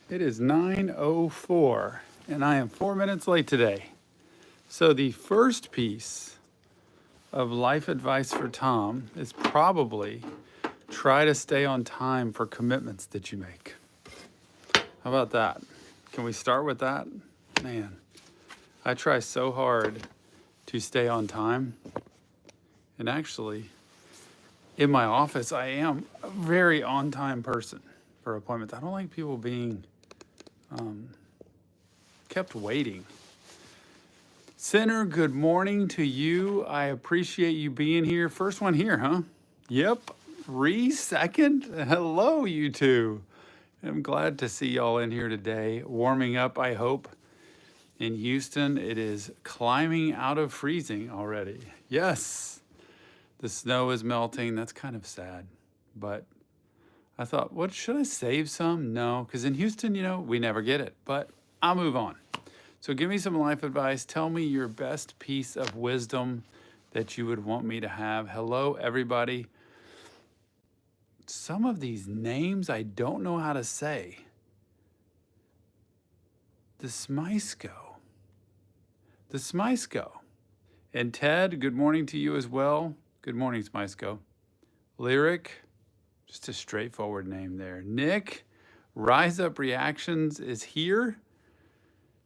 It is 9:04, and I am 4 minutes late today. So the first piece of life advice for Tom is probably try to stay on time for commitments that you make. How about that? Can we start with that? Man, I try so hard to stay on time. And actually, in my office, I am a very on-time person for appointments. I don't like people being kept waiting. Sinner, good morning to you. I appreciate you being here. First one here, huh? Yep. Second. Hello, you two. I'm glad to see y'all in here today. Warming up, I hope. In Houston, it is climbing out of freezing already. Yes. The snow is melting. That's kind of sad. But I thought, what, should I save some? No, because in Houston, we never get it. But I'll move on. So give me some life advice. Tell me your best piece of wisdom that you would want me to have. Hello, everybody. Some of these names I don't know how to say. The Smysko. And Ted, good morning to you as well. Good morning, Smysko. Lyric, just a straightforward name there. Nick, Rise Up Reactions is here.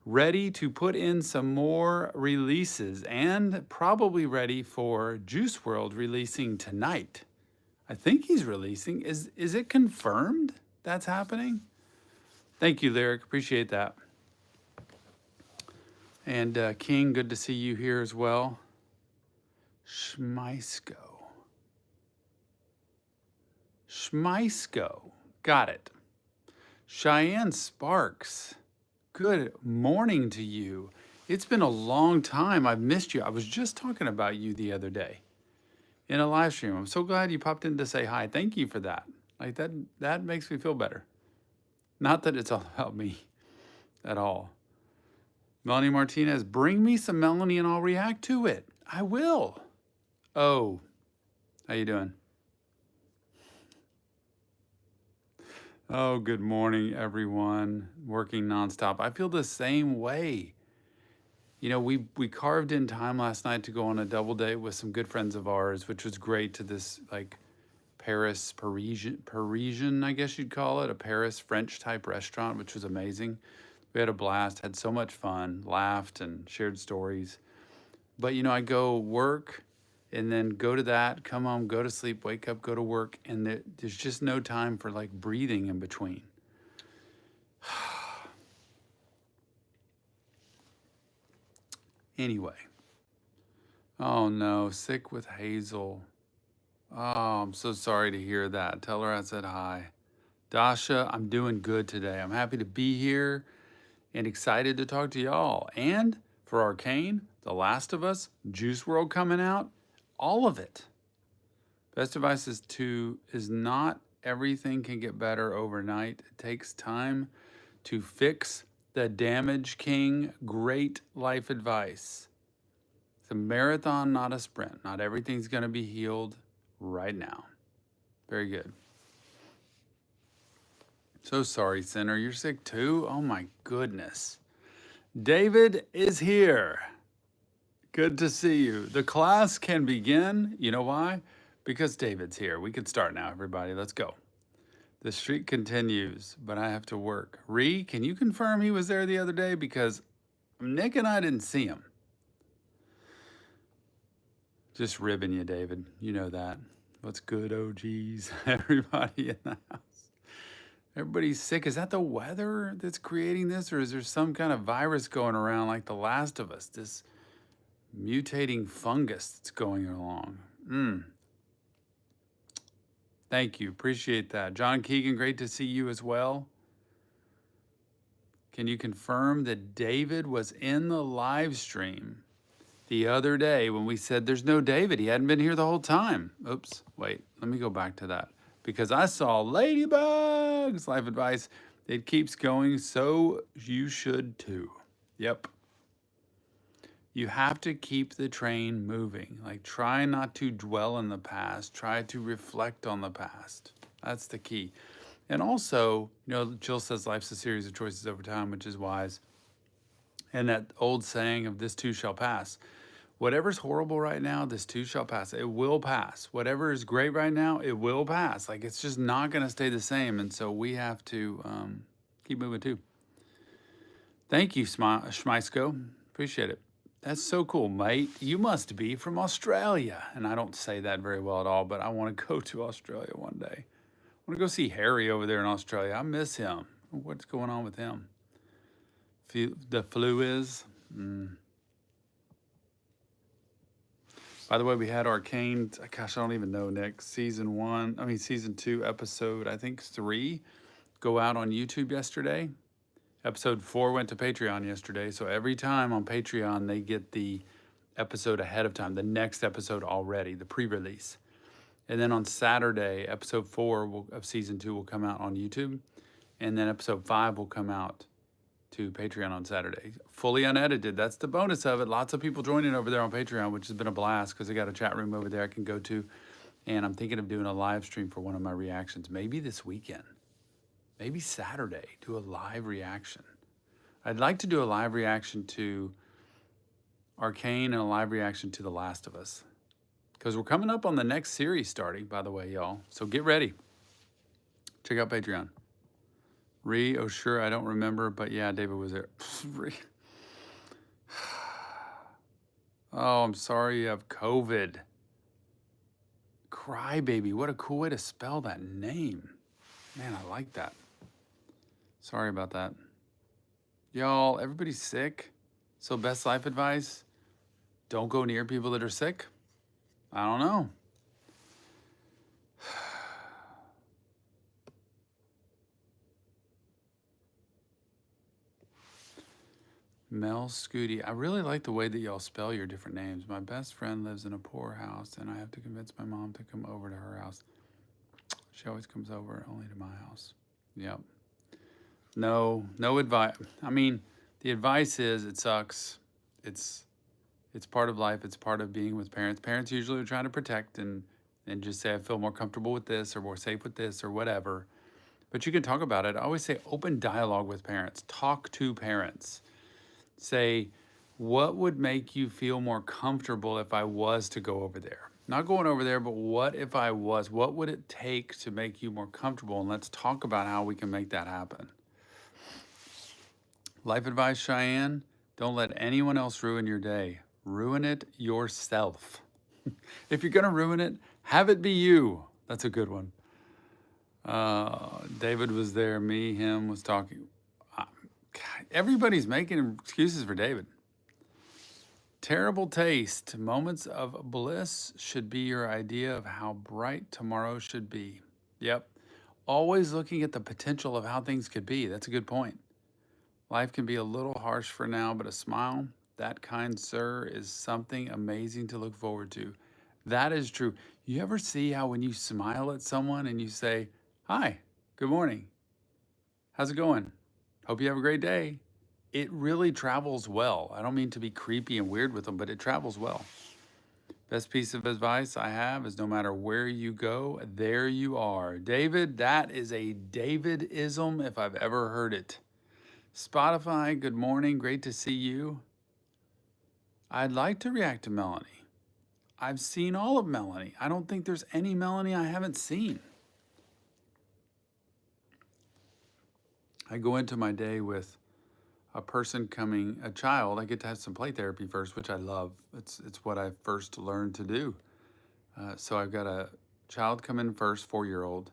Ready to put in some more releases and probably ready for Juice WRLD releasing tonight. I think he's releasing. Is it confirmed that's happening? Thank you, Lyric. Appreciate that. And King, good to see you here as well. Schmeisko. Got it. Cheyenne Sparks. Good morning to you. It's been a long time. I've missed you. I was just talking about you the other day in a live stream. I'm so glad you popped in to say hi. Thank you for that. Like that makes me feel better. Not that it's all about me at all. Melanie Martinez, bring me some Melanie and I'll react to it. I will. Oh, how you doing? Oh, good morning, everyone. Working nonstop. I feel the same way. We carved in time last night to go on a double date with some good friends of ours, which was great, to this Parisian, I guess you'd call it, a Paris French type restaurant, which was amazing. We had a blast, had so much fun, laughed and shared stories. But I go work and then go to that, come home, go to sleep, wake up, go to work, and there's just no time for breathing in between. Anyway. Oh no, sick with Hazel. Oh, I'm so sorry to hear that. Tell her I said hi. Dasha, I'm doing good today. I'm happy to be here and excited to talk to y'all. And for Arcane, The Last of Us, Juice WRLD coming out, all of it. Best advice is not everything can get better overnight. It takes time to fix the damage, King. Great life advice. It's a marathon, not a sprint. Not everything's going to be healed right now. Very good. So sorry, Sinner. You're sick too? Oh my goodness. David is here. Good to see you. The class can begin. You know why? Because David's here. We can start now, everybody. Let's go. The streak continues, but I have to work. Can you confirm he was there the other day? Because Nick and I didn't see him. Just ribbing you, David. You know that. What's good, OGs? Everybody in the house. Everybody's sick. Is that the weather that's creating this? Or is there some kind of virus going around like The Last of Us? This mutating fungus that's going along. Thank you. Appreciate that. John Keegan, great to see you as well. Can you confirm that David was in the live stream the other day when we said there's no David? He hadn't been here the whole time. Oops. Wait, let me go back to that. Because I saw Ladybugs life advice. It keeps going, so you should too. Yep. You have to keep the train moving. Try not to dwell in the past. Try to reflect on the past. That's the key. And also, Jill says life's a series of choices over time, which is wise. And that old saying of this too shall pass. Whatever's horrible right now, this too shall pass. It will pass. Whatever is great right now, it will pass. Like, it's just not going to stay the same. And so we have to keep moving too. Thank you, Schmeisko. Appreciate it. That's so cool, mate. You must be from Australia. And I don't say that very well at all, but I want to go to Australia one day. I want to go see Harry over there in Australia. I miss him. What's going on with him? The flu is. By the way, we had Arcane. Gosh, I don't even know, Nick. Season 2, episode, I think 3, go out on YouTube yesterday. Episode 4 went to Patreon yesterday. So every time on Patreon, they get the episode ahead of time, the next episode already, the pre-release. And then on Saturday, episode 4 of season 2 will come out on YouTube. And then episode 5 will come out to Patreon on Saturday. Fully unedited. That's the bonus of it. Lots of people joining over there on Patreon, which has been a blast because they got a chat room over there I can go to. And I'm thinking of doing a live stream for one of my reactions, maybe this weekend. Maybe Saturday, do a live reaction. I'd like to do a live reaction to Arcane and a live reaction to The Last of Us. Because we're coming up on the next series starting, by the way, y'all. So get ready. Check out Patreon. Oh, sure, I don't remember, but yeah, David was there. Oh, I'm sorry you have COVID. Crybaby, what a cool way to spell that name. Man, I like that. Sorry about that. Y'all, everybody's sick. So best life advice, don't go near people that are sick. I don't know. Mel Scooty, I really like the way that y'all spell your different names. My best friend lives in a poor house, and I have to convince my mom to come over to her house. She always comes over only to my house. Yep. No advice. I mean, the advice is it sucks. It's part of life. It's part of being with parents. Parents usually are trying to protect and just say, I feel more comfortable with this or more safe with this or whatever. But you can talk about it. I always say open dialogue with parents. Talk to parents. Say, what would make you feel more comfortable if I was to go over there? Not going over there, but what if I was? What would it take to make you more comfortable? And let's talk about how we can make that happen. Life advice, Cheyenne, don't let anyone else ruin your day. Ruin it yourself. If you're going to ruin it, have it be you. That's a good one. David was there. Me, him was talking. Everybody's making excuses for David. Terrible taste. Moments of bliss should be your idea of how bright tomorrow should be. Yep. Always looking at the potential of how things could be. That's a good point. Life can be a little harsh for now, but a smile, that kind sir, is something amazing to look forward to. That is true. You ever see how when you smile at someone and you say, hi, good morning, how's it going? Hope you have a great day. It really travels well. I don't mean to be creepy and weird with them, but it travels well. Best piece of advice I have is no matter where you go, there you are. David, that is a David-ism if I've ever heard it. Spotify, good morning. Great to see you. I'd like to react to Melanie. I've seen all of Melanie. I don't think there's any Melanie I haven't seen. I go into my day with a child. I get to have some play therapy first, which I love. It's what I first learned to do. So I've got a child come in first, 4-year-old,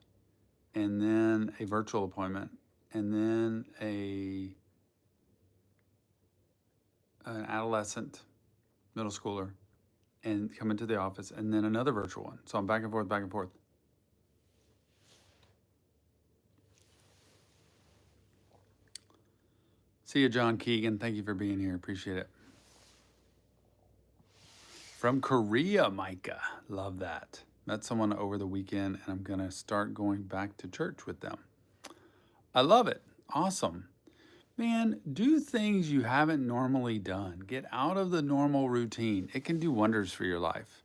and then a virtual appointment, and then an adolescent, middle schooler, and come into the office, and then another virtual one. So I'm back and forth, back and forth. See you, John Keegan. Thank you for being here. Appreciate it. From Korea, Micah. Love that. Met someone over the weekend, and I'm going to start going back to church with them. I love it. Awesome. Man, do things you haven't normally done. Get out of the normal routine. It can do wonders for your life.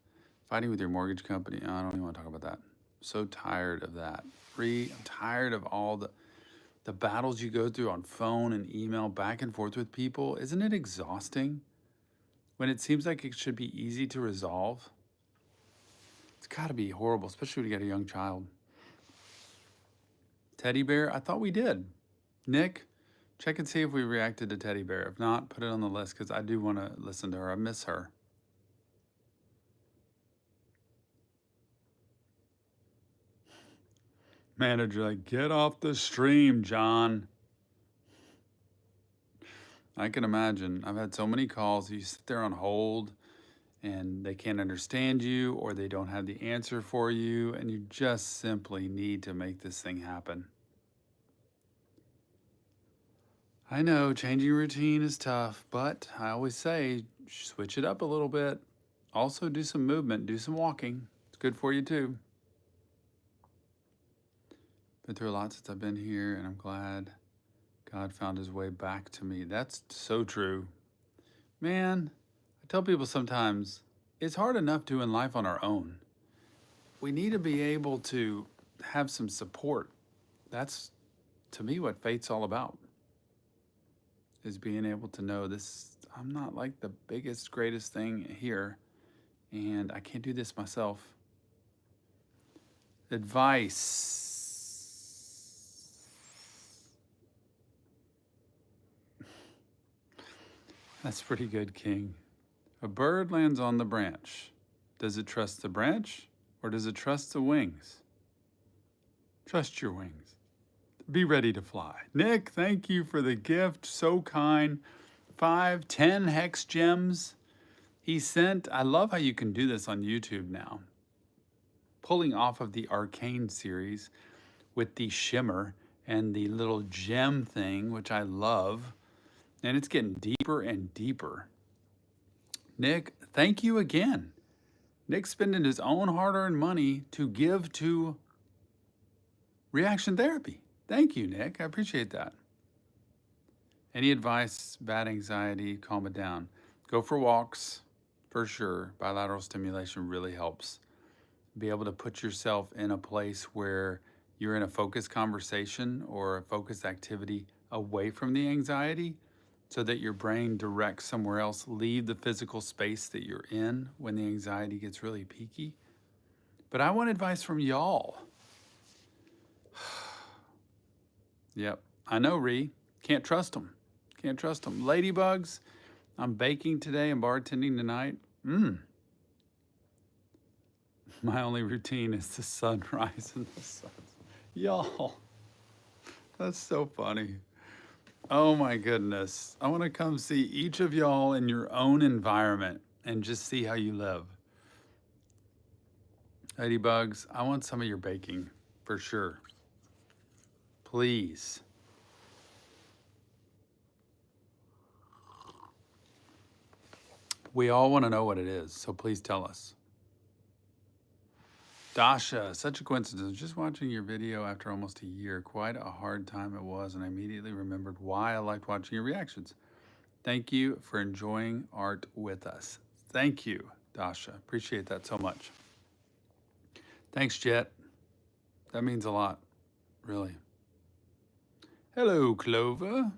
Fighting with your mortgage company. I don't even want to talk about that. I'm so tired of that. I'm tired of all the battles you go through on phone and email back and forth with people. Isn't it exhausting when it seems like it should be easy to resolve? It's got to be horrible, especially when you got a young child. Teddy bear, I thought we did. Nick, check and see if we reacted to Teddy bear. If not, put it on the list because I do want to listen to her. I miss her. Manager, like, get off the stream, John. I can imagine. I've had so many calls. You sit there on hold and they can't understand you or they don't have the answer for you, and you just simply need to make this thing happen. I know changing routine is tough, but I always say switch it up a little bit. Also, do some movement, do some walking. It's good for you too. Been through a lot since I've been here, and I'm glad God found his way back to me. That's so true. Man, I tell people sometimes it's hard enough doing life on our own. We need to be able to have some support. That's, to me, what faith's all about, is being able to know this, I'm not like the biggest, greatest thing here, and I can't do this myself. Advice. That's pretty good, King. A bird lands on the branch. Does it trust the branch or does it trust the wings? Trust your wings. Be ready to fly. Nick, thank you for the gift. So kind. 5, 10 hex gems he sent. I love how you can do this on YouTube now. Pulling off of the Arcane series with the shimmer and the little gem thing, which I love. And it's getting deeper and deeper. Nick, thank you again. Nick's spending his own hard-earned money to give to reaction therapy. Thank you, Nick. I appreciate that. Any advice, bad anxiety, calm it down. Go for walks, for sure. Bilateral stimulation really helps. Be able to put yourself in a place where you're in a focused conversation or a focused activity away from the anxiety, so that your brain directs somewhere else. Leave the physical space that you're in when the anxiety gets really peaky. But I want advice from y'all. Yep, I know, Ree. Can't trust them. Can't trust them. Ladybugs, I'm baking today and bartending tonight. My only routine is the sunrise and the sunset. Y'all, that's so funny. Oh my goodness. I want to come see each of y'all in your own environment and just see how you live. Ladybugs, I want some of your baking for sure. Please. We all want to know what it is, so please tell us. Dasha, such a coincidence. Just watching your video after almost a year. Quite a hard time it was, and I immediately remembered why I liked watching your reactions. Thank you for enjoying art with us. Thank you, Dasha. Appreciate that so much. Thanks, Jet. That means a lot, really. Hello, Clover.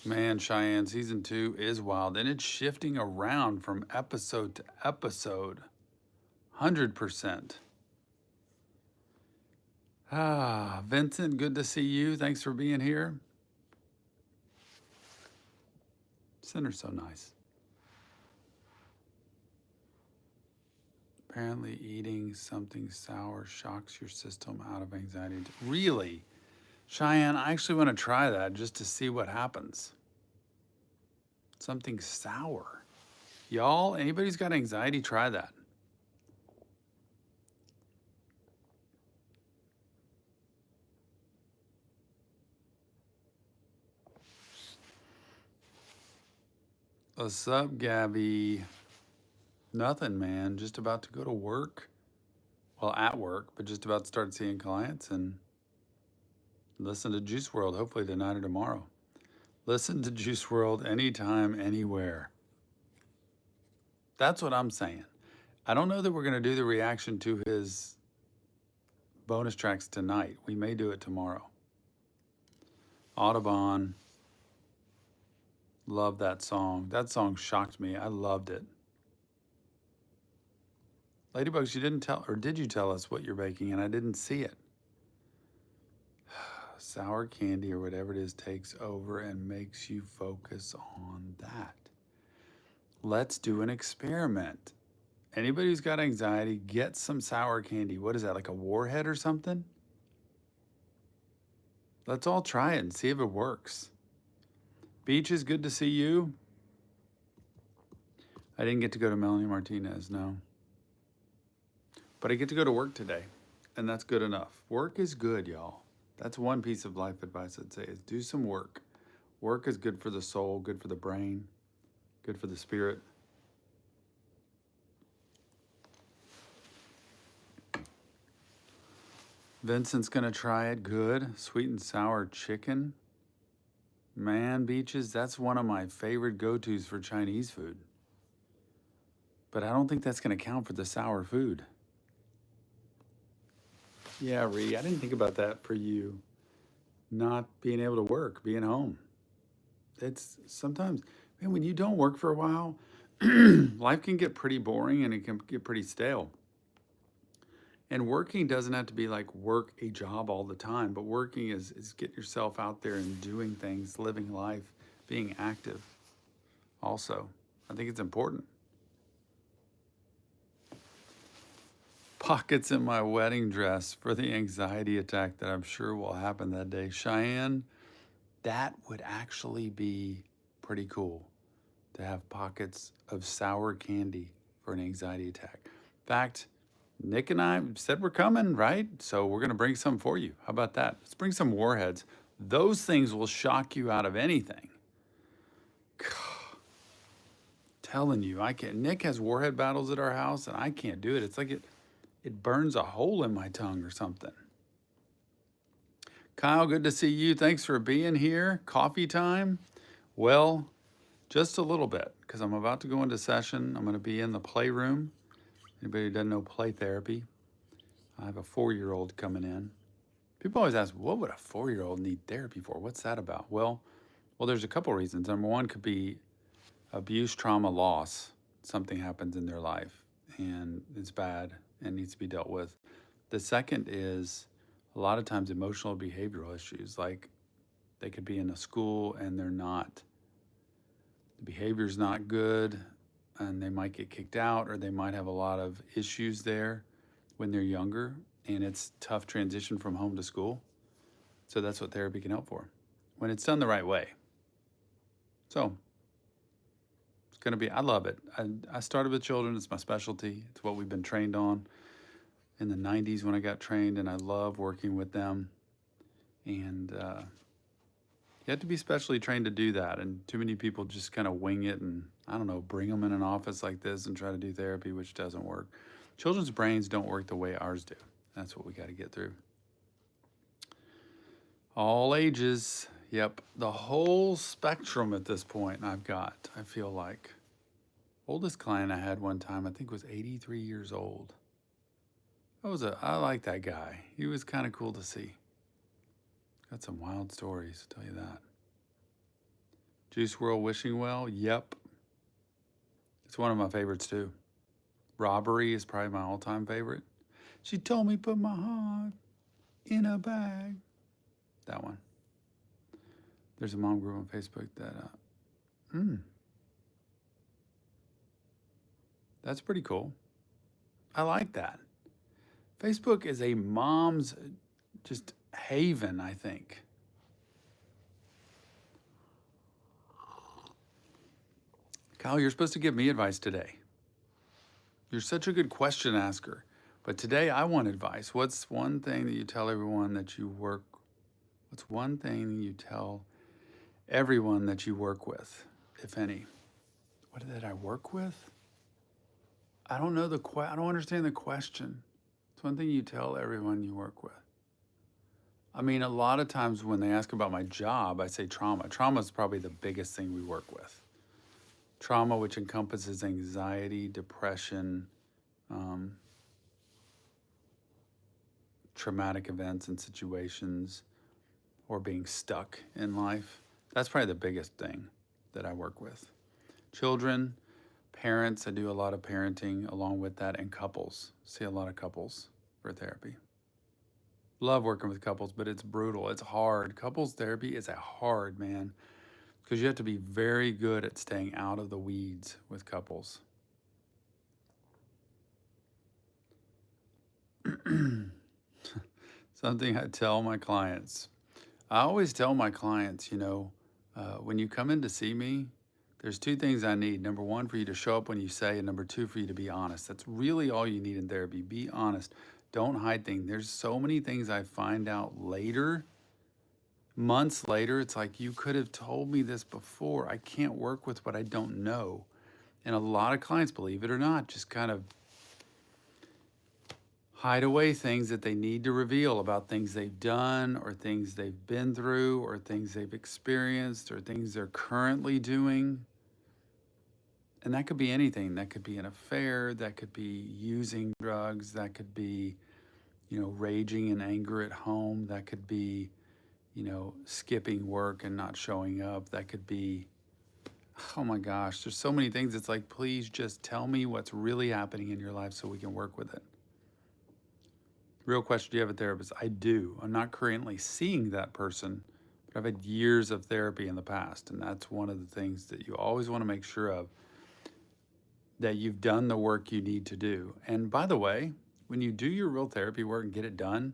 Man, Cheyenne, season 2 is wild, and it's shifting around from episode to episode. 100%. Vincent, good to see you. Thanks for being here. Center's so nice. Apparently eating something sour shocks your system out of anxiety. Really? Cheyenne, I actually want to try that just to see what happens. Something sour. Y'all, anybody's got anxiety, try that. What's up, Gabby? Nothing, man. Just about to go to work. Well, at work, but just about to start seeing clients and listen to Juice World, hopefully tonight or tomorrow. Listen to Juice World anytime, anywhere. That's what I'm saying. I don't know that we're going to do the reaction to his bonus tracks tonight. We may do it tomorrow. Audubon. Love that song. That song shocked me. I loved it. Ladybugs, you didn't tell, or did you tell us what you're baking? And I didn't see it. Sour candy or whatever it is takes over and makes you focus on that. Let's do an experiment. Anybody who's got anxiety, get some sour candy. What is that, like a warhead or something? Let's all try it and see if it works. Beach, is good to see you. I didn't get to go to Melanie Martinez, no. But I get to go to work today, and that's good enough. Work is good, y'all. That's one piece of life advice I'd say is do some work. Work is good for the soul, good for the brain, good for the spirit. Vincent's gonna try it. Good. Sweet and sour chicken. Man, Beaches, that's one of my favorite go-tos for Chinese food. But I don't think that's gonna count for the sour food. Yeah, Ree, I didn't think about that for you. Not being able to work, being home. It's sometimes, man, when you don't work for a while, life can get pretty boring and it can get pretty stale. And working doesn't have to be like work a job all the time, but working is get yourself out there and doing things, living life, being active also. I think it's important. Pockets in my wedding dress for the anxiety attack that I'm sure will happen that day. Cheyenne, that would actually be pretty cool to have pockets of sour candy for an anxiety attack. In fact, Nick and I said we're coming, right? So we're going to bring some for you. How about that? Let's bring some warheads. Those things will shock you out of anything. Telling you, I can't. Nick has warhead battles at our house, and I can't do it. It's like it burns a hole in my tongue or something. Kyle, good to see you. Thanks for being here. Coffee time? Well, just a little bit, because I'm about to go into session. I'm going to be in the playroom. Anybody who doesn't know play therapy? I have a 4-year-old coming in. People always ask, what would a 4-year-old need therapy for? What's that about? Well, there's a couple reasons. Number one could be abuse, trauma, loss. Something happens in their life and it's bad and needs to be dealt with. The second is a lot of times emotional behavioral issues. Like they could be in a school and the behavior's not good, and they might get kicked out, or they might have a lot of issues there when they're younger, and it's tough transition from home to school. So that's what therapy can help for, when it's done the right way. So it's gonna be, I love it. I started with children, it's my specialty. It's what we've been trained on in the 90s when I got trained, and I love working with them. And you have to be specially trained to do that, and too many people just kind of wing it and, I don't know, bring them in an office like this and try to do therapy, which doesn't work. Children's brains don't work the way ours do. That's what we got to get through. All ages, yep, the whole spectrum at this point I've got, I feel like. Oldest client I had one time, I think was 83 years old. I like that guy. He was kind of cool to see. Got some wild stories, I'll tell you that. Juice World Wishing Well, yep. It's one of my favorites too. Robbery is probably my all-time favorite. She told me put my heart in a bag. That one. There's a mom group on Facebook that, that's pretty cool. I like that. Facebook is a mom's just haven, I think. Kyle, you're supposed to give me advice today. You're such a good question asker. But today I want advice. What's one thing that you tell everyone that you work? What's one thing you tell everyone that you work with, if any? What did I work with? I don't know I don't understand the question. It's one thing you tell everyone you work with. I mean, a lot of times when they ask about my job, I say trauma. Trauma is probably the biggest thing we work with. Trauma, which encompasses anxiety, depression, traumatic events and situations, or being stuck in life. That's probably the biggest thing that I work with. Children, parents, I do a lot of parenting along with that, and couples. See a lot of couples for therapy. Love working with couples, but it's brutal. It's hard. Couples therapy is a hard, man, because you have to be very good at staying out of the weeds with couples. Something I tell my clients. I always tell my clients, when you come in to see me, there's two things I need. Number one, for you to show up when you say, and number two, for you to be honest. That's really all you need in therapy. Be honest. Don't hide things. There's so many things I find out later, months later. It's like, you could have told me this before. I can't work with what I don't know. And a lot of clients, believe it or not, just kind of hide away things that they need to reveal about things they've done, or things they've been through, or things they've experienced, or things they're currently doing. And that could be anything. That could be an affair, that could be using drugs, that could be, raging in anger at home, that could be, skipping work and not showing up, that could be, oh my gosh, there's so many things. It's like, please just tell me what's really happening in your life so we can work with it. Real question, do you have a therapist? I do. I'm not currently seeing that person, but I've had years of therapy in the past, and that's one of the things that you always want to make sure of, that you've done the work you need to do. And by the way, when you do your real therapy work and get it done,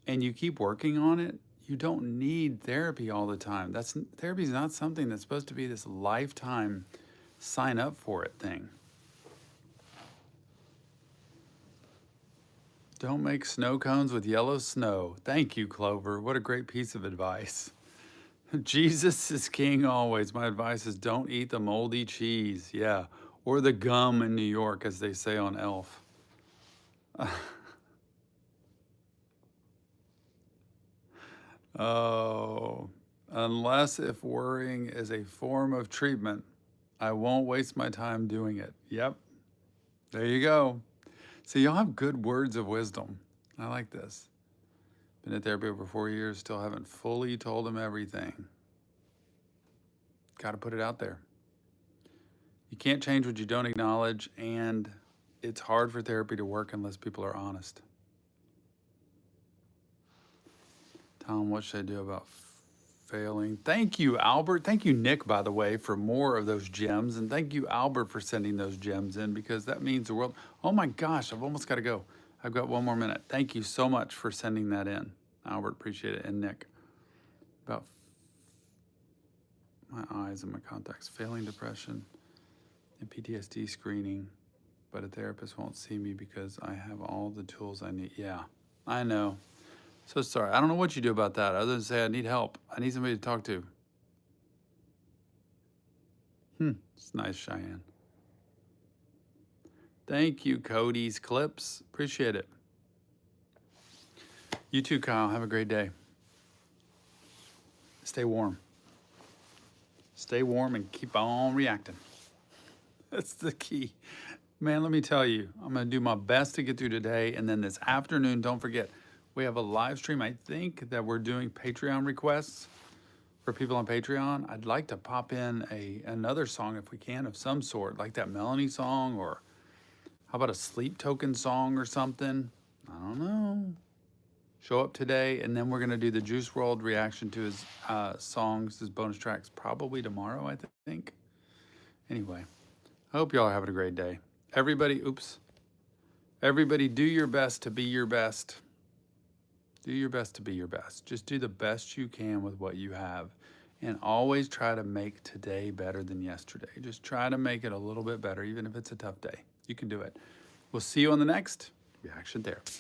and you keep working on it, you don't need therapy all the time. Therapy is not something that's supposed to be this lifetime sign up for it thing. Don't make snow cones with yellow snow. Thank you, Clover. What a great piece of advice. Jesus is king always. My advice is don't eat the moldy cheese. Yeah. Or the gum in New York, as they say on Elf. Oh, unless if worrying is a form of treatment, I won't waste my time doing it. Yep. There you go. So y'all have good words of wisdom. I like this. Been in therapy over 4 years, still haven't fully told him everything. Got to put it out there. You can't change what you don't acknowledge, and it's hard for therapy to work unless people are honest. Tom, what should I do about failing? Thank you, Albert. Thank you, Nick, by the way, for more of those gems. And thank you, Albert, for sending those gems in, because that means the world. Oh my gosh, I've almost got to go. I've got one more minute. Thank you so much for sending that in, Albert. Appreciate it. And Nick, about my eyes and my contacts, failing depression and PTSD screening, but a therapist won't see me because I have all the tools I need. Yeah, I know. So sorry. I don't know what you do about that other than say, I need help. I need somebody to talk to. It's nice, Cheyenne. Thank you, Cody's Clips. Appreciate it. You too, Kyle. Have a great day. Stay warm. Stay warm and keep on reacting. That's the key. Man, let me tell you, I'm going to do my best to get through today. And then this afternoon, don't forget, we have a live stream. I think that we're doing Patreon requests for people on Patreon. I'd like to pop in another song if we can, of some sort, like that Melanie song, or how about a Sleep Token song or something? I don't know. Show up today, and then we're going to do the Juice WRLD reaction to his songs, his bonus tracks, probably tomorrow, I think. Anyway, I hope y'all are having a great day. Everybody do your best to be your best. Do your best to be your best. Just do the best you can with what you have. And always try to make today better than yesterday. Just try to make it a little bit better, even if it's a tough day. You can do it. We'll see you on the next Reaction Therapy.